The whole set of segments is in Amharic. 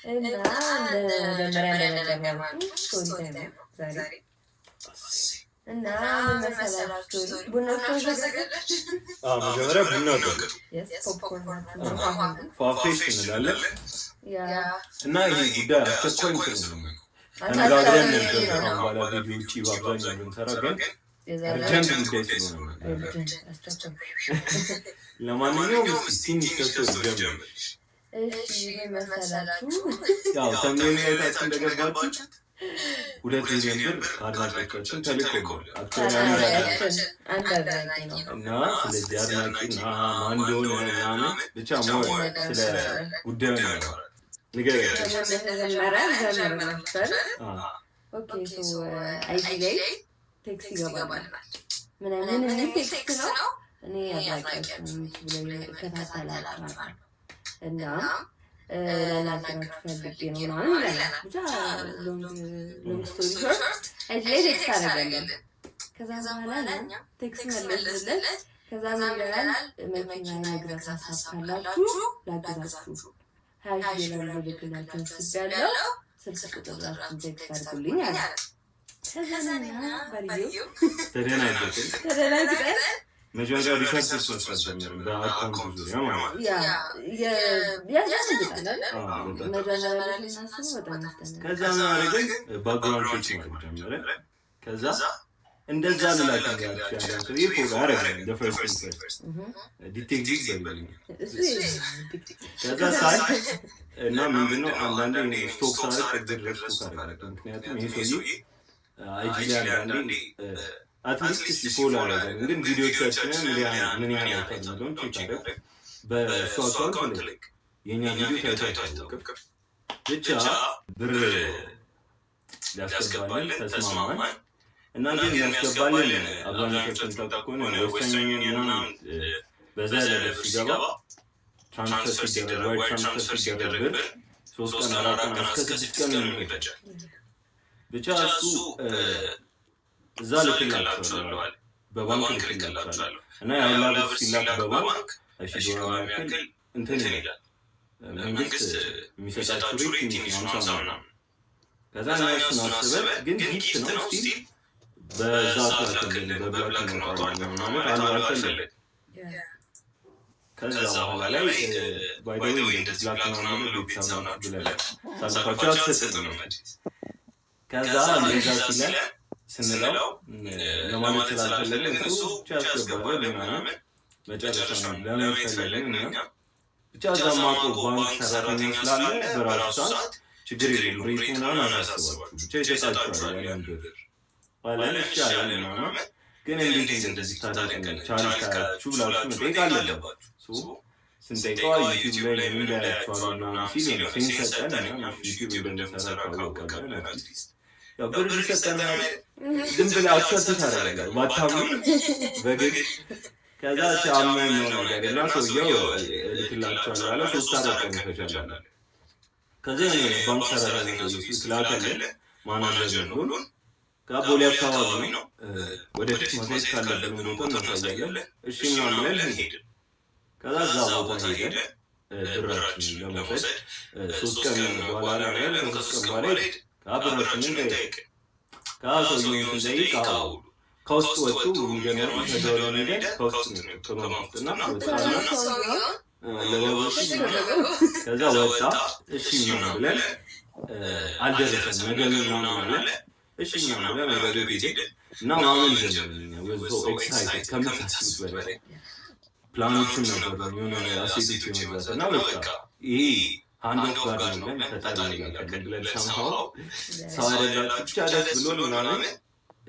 እና ለመጀመሪያ እንደነገርኳችሁ ስቶሪ ታይም ነው ዛሬ። እና ምን መሰላችሁ ቡናችሁ አዘጋጃችሁ? መጀመሪያ ቡና ቀዱ ፖፕኮርን ፋፌስ እንላለን እና ይሄ ጉዳይ አስቸኳይ ነው። ተነጋግረን በኋላ ቪዲዮ ውጭ በአብዛኛው ብንሰራ ግን እርጀንት ጉዳይ ስለሆነ ለማንኛውም ትንሽ ከሰው ጀምር። እሺ ምን መሰላችሁ ያው ተምኔታችን እንደገባችሁ 2 ሚሊዮን ብር ከአድናቂዎቻችን ተልኮልናል። እና ስለዚህ አድናቂና ማን እንደሆነ ምናምን ብቻ ሞር ስለ ጉዳዩ ነው ንገረኝ። አይጂ ላይ ቴክስት ይገባልናል። ምን ቴክስት ነው? እኔ አድናቂያችን ብለው እከታተላችኋለሁ እና ላናገራችሁ ፈልጌ ነው ምናምን ይላል። ብቻ ሎንግ ስቶሪ ሾርት አይጂ ላይ ቴክስት አደረገልን። ከዛ በኋላ ቴክስት መለስለት። ከዛ ምን ይላል? መኪና የመግዛት ሀሳብ ካላችሁ ላገዛችሁ 20 ዶላር ልክላችሁ ስጋለው ስልክ ቁጥራችሁን ቴክስት አድርጉልኝ አለ። ከዛ ባሪዮ ተደናግጠን መጀመሪያ ሪሰርች መስራት በአካውንት ዙሪያ ማለት ከዛ ማድረግ ባክግራውንድ ቼክ ማድረግ ጀመረ። ከዛ እንደዛ ልላችሁ ያላችሁ ይፎጋ አረጋኝ ደፈርስት ዲቴክቲቭ በሚል ከዛ ሳይ እና ምንድነው አንዳንዴ ስቶክ ሳይት ድረስ ስቶክ አረጋለሁ። ምክንያቱም ይሄ ሰውዬ አይጂ ላይ አንዳንዴ አትሊስት ሲፎላ አረጋለሁ። ግን ቪዲዮቻችንን ምን ያህል አይተናል ቼክ አረግ በሱ አካውንት ላይ የኛ ቪዲዮ ታይታይታው ብቻ ብር ያስገባልን ተስማማን እና ግን ያስገባልን አብዛኛዎቻችን ተጠቆነ ወሰኝ ምናምን በዛ ላይ ሲገባ ትራንስፈር ሲደረግ 3 ቀን 4 ቀን እስከ 6 ቀን ነው የሚፈጀው። ብቻ እሱ እዛ ልክላቸዋለሁ በባንክ ልክላቸዋለሁ እና ያላ ብር ሲላክ በባንክ እሺ ዶላር ያክል እንትን ይላል መንግስት የሚሰጣችሁ ሬት ትንሽ ነው 50 ነው። ከዛ ነው አስበን ግን ጊፍት ነው ስቲል በዛት በብላክ ነው ማለት አልፈልግም። ከዛ በኋላ ላይ ባይደው እንደዚህ ብላክ ነው ቤተሰብ ነው ብለን ሳልፋቸው አልሰጥም ነው። ከዛ እንደዛ ሲለ ስንለው ለማለት ስላልፈለግን እሱ ቻስገባለ ምናምን መጨረሻ ነው ለምን ፈለግን እና ብቻ ዛማቆ ባንክ ሰራተኛ ስላለ በራሱ ሰዓት ችግር የለም ሬቱ ምናምን አላስባችሁ ብቻ ይሰጣችኋል ያን ብር ባለን ይቻላል ምናምን ግን እንዴት እንደዚህ ታደርጋለህ ቻልካችሁ ብላችሁ መጠየቅ አለባችሁ። ስንጠይቀው ዩቲዩብ ላይ ለምን ያላችኋል ምናምን ሲል ነው ሲንሰጠን እና ዩቲዩብ እንደምሰራ ካወቀን አትሊስት ያው ብር ይሰጠና ዝም ብለህ አክሰፕት ታደርጋለህ ባታምኑ በግድ ከዛ ቻማኝ ነው ነገር እና ሰውየው ልክላችኋል አለ 3 ቀን ይፈጃል። ከዛ ባንክ ሰራተኛ ነው ስላከለ ማናጀር ነው ከቦሌ አካባቢ ነው ወደፊት ማሳየት ካለብን ቦታ እናሳያለን። እሺ ምናምን ብለን ሄድን። ከዛ እዛ ቦታ ሄደን ብራችንን ለመውሰድ 3 ቀን በኋላ ነው 3 ቀን በኋላ ብራችንን ጠየቅን። ከሰውየውን ስንጠይቅ ከውስጥ ወጡ የሚገናኙ ተደወለ ሄደ ከውስጥ ከማስጥና ወጣና ለባቦች ከዛ ወጣ። እሺ ምናምን ብለን አልደረሰም ነገ ምናምን አለ። እሺ ምናምን ብለን ወደ ቤት ሄድን እና ማመን ጀመርን። ወዞ ኤክሳይትድ ከምታስቡት በላይ ፕላኖችን ነበር የሆነ አሴቶች የመዛት እና በቃ ይሄ አንድ ወር ጋር ነው ብለን ፈጣሪ ያቀርብ ብለን ሰምተው ሰው አይደላችሁ ብቻ ደስ ብሎ ምናምን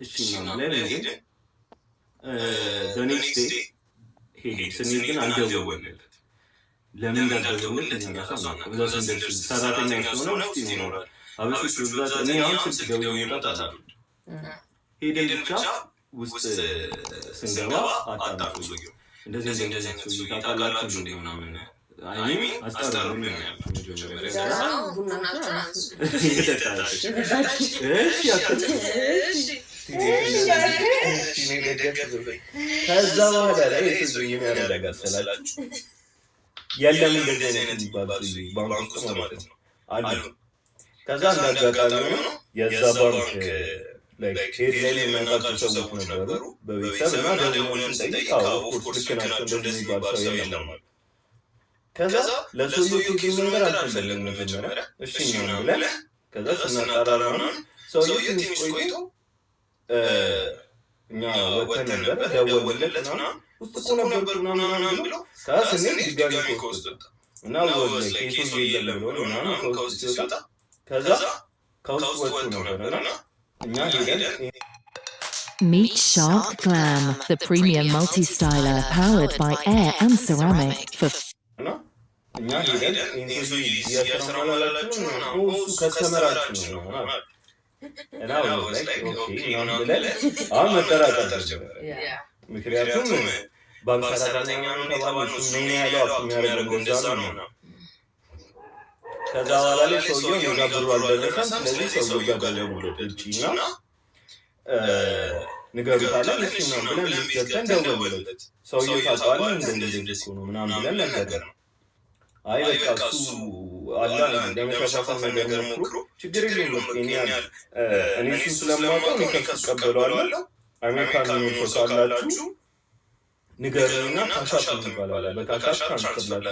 እሺ ምናምን ብለን ሄድን። ኔክስት ዴይ ሄድን። ስንሄድ ግን አልደወልንለት። ለምን እንዳልደወልንለት እኛ ራሱ አናውቅም። እዛ ስንደርስ ሰራተኛ ስለሆነ ውስጥ ይኖራል አበሾች ብዛት እኔ አሁን ስልክ ደውዬ መውጣት አላሉ። ሄደን ብቻ ውስጥ ስንገባ አጣጣሉ ሰውየው እንደዚህ ሰውዬው ታውቃላችሁ እንደ ምናምን አይሚ አስጠራሩ ምን ከዛ በኋላ ላይ ሰውዬው የሚያደርጋት ስላላችሁ የለም እንደዚህ አይነት ባንክ ውስጥ ማለት ነው አሉ። ከዛ እንዳጋጣሚ ሆኖ የዛ ባንክ ሄድ ላይ የምናውቃቸው ሰዎች ነበሩ በቤተሰብ እና ደውለን ስንጠይቅ ኦፍኮርስ ልክ ናቸው እንደዚህ የሚባል ሰው የለም ማለት። ከዛ ለሰውየው ኬዝ መንገር አልፈለግንም መጀመሪያ እሺ እኛም ብለን ከዛ ስናጣራ ነው ሰውየው ትንሽ ቆይቶ እኛ ወጥተን ነበረ ደወልለት እና ውስጥ እኮ ነበርኩ ምናምን ብሎ ከዛ ስንል ድጋሚ ከውስጥ ወጣ እና ወደ ኬሱ የለም ብሎ ምናምን ከውስጥ ሲወጣ ከዛ ከውስጥ ወጥቶ ነበረ እና እኛ ሄደን Meet Shark Glam, the premium multi-styler powered by air and ceramic for እኛ ሄደን ኢንተርቪው እያሰራን አላላችሁ እሱ ከስተመራችሁ ነው እና ወላሂ ኦኬ ምናምን ብለን አሁን መጠራጠር ጀመረ። ምክንያቱም ባንክ ሰራተኛ ነው ተባለ እሱ ምን ያለው የሚያደርገው እንደዛ ነው። ከዛ በኋላ ላይ ሰውየው እኛ ብሩ አልደረሰም። ስለዚህ ሰውየው ጋር ደውለን እቺና ንገሩት አለ። እሺ ነው ብለን ልትገተን ደውለለት ሰውየው ታውቃለህ እንደዚህ ነው ምናምን ብለን ነገር ነው። አይ በቃ እሱ አላ ለመሻሻል ነገር ሞክሮ ችግር የለውም ይሄኛል እኔ እሱ ስለማውቀው ነው ተቀበለዋለሁ። አሜሪካን ነው ካላችሁ ንገሩና ካሻፕ ይባላል በካሻፕ ትራንስፈር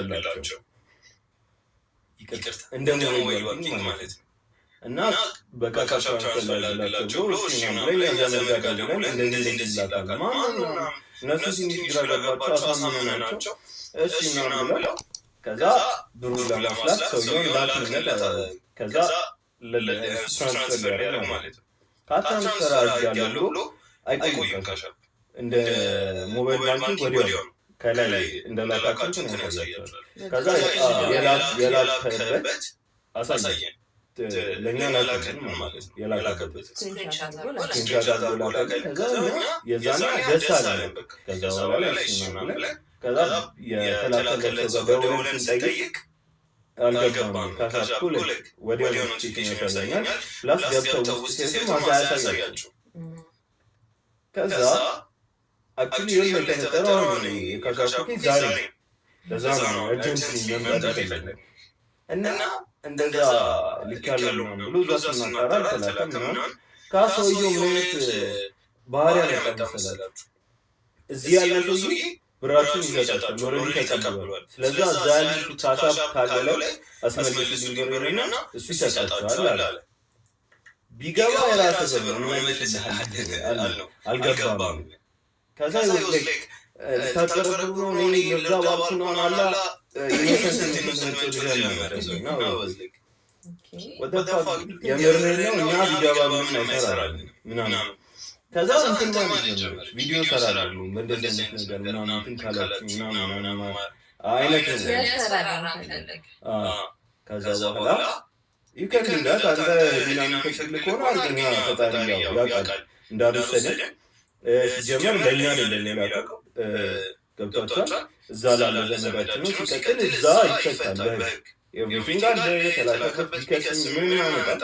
ይቅርታ እንደሞባይል ማለት ነው እና በካሻፕ ትራንስፈር ላላችሁ እሺ ነው ላይ ያዘጋጃለን እንደዚህ ይላታል ማን እነሱ ሲኒስ ግራ ገባቸው አሳምነናቸው እሺ ነው ብለው ከዛ ብሩ ለማስላት ሰውየውን ላክነት ከዛ ለትራንስፈር ያደረገ ማለት ነው። ካትራንስፈር አድርጋለሁ ብሎ አይቆይም ካሻፕ እንደ ሞባይል ባንኪንግ ወዲያው ከላይ እንደላካችሁ ነው ያሳያችኋል። ከዛ የላከበት አሳየን ለኛ ላከን ማለት ነው። የላከበት ስክሪንሻት አድርጎ ላከን። ከዛ የዛና ደስ አለን ከዛ በኋላ ላይ እሺ ነው ከዛ የተላከለት ሰው ደውለን ስንጠይቅ አልገባም ካሻፕ ልክ ወዲያው ቼክ ያሳያል ፕላስ ገብተው ውስጥ ሲሄዱ ማሳያቸው ከዛ አክቹሊ የሆነ ተነጠረው ካሻፕ ዛሬ ለዛ ነው ኤጀንሲ ነበር ያደረገ እና እንደዛ ልካለው ነው ብሎ ዛስናቀራ ተላከም ነው ካሰውየው ምንት ባህሪያ ነው ተሰላላችሁ እዚህ ያለው ሰውዬ ብራችን ይዘጣጣል ኖርሊ ተቀበሏል። ስለዚህ አዛል ካሻፕ ካለው ላይ አስመልክቱ ሊገርና እሱ ይሰጣጣል አለ ቢገባ የራሱ ዘመን ነው አልገባም። ከዛ ይወልክ ታቀረቡ ነው ለዛ ባልኩ ነው አላ የሰንተንት ነው ወደፋ የምርነው እኛ ቢገባ ምን አይሰራል ምናምን ከዛ እንትን ማለት ነው ቪዲዮ ሰራራሉ እንደዚህ ነገር ምናምን እንትን ካላችሁ ምናምን አይነት ከዛ በኋላ ይከክል ዳት አንተ ዲናሚክ ልኮና አርገኛ ፈጣሪ ያውቃል እንዳደሰደ ሲጀመር ለኛ አይደለም ያላቀው ገብቷቸዋል። እዛ ላለ ዘመዳችን ነው ሲቀጥል እዛ ይፈታል በህግ የቪንጋር ተላላከ ቢከስ ምን ያመጣ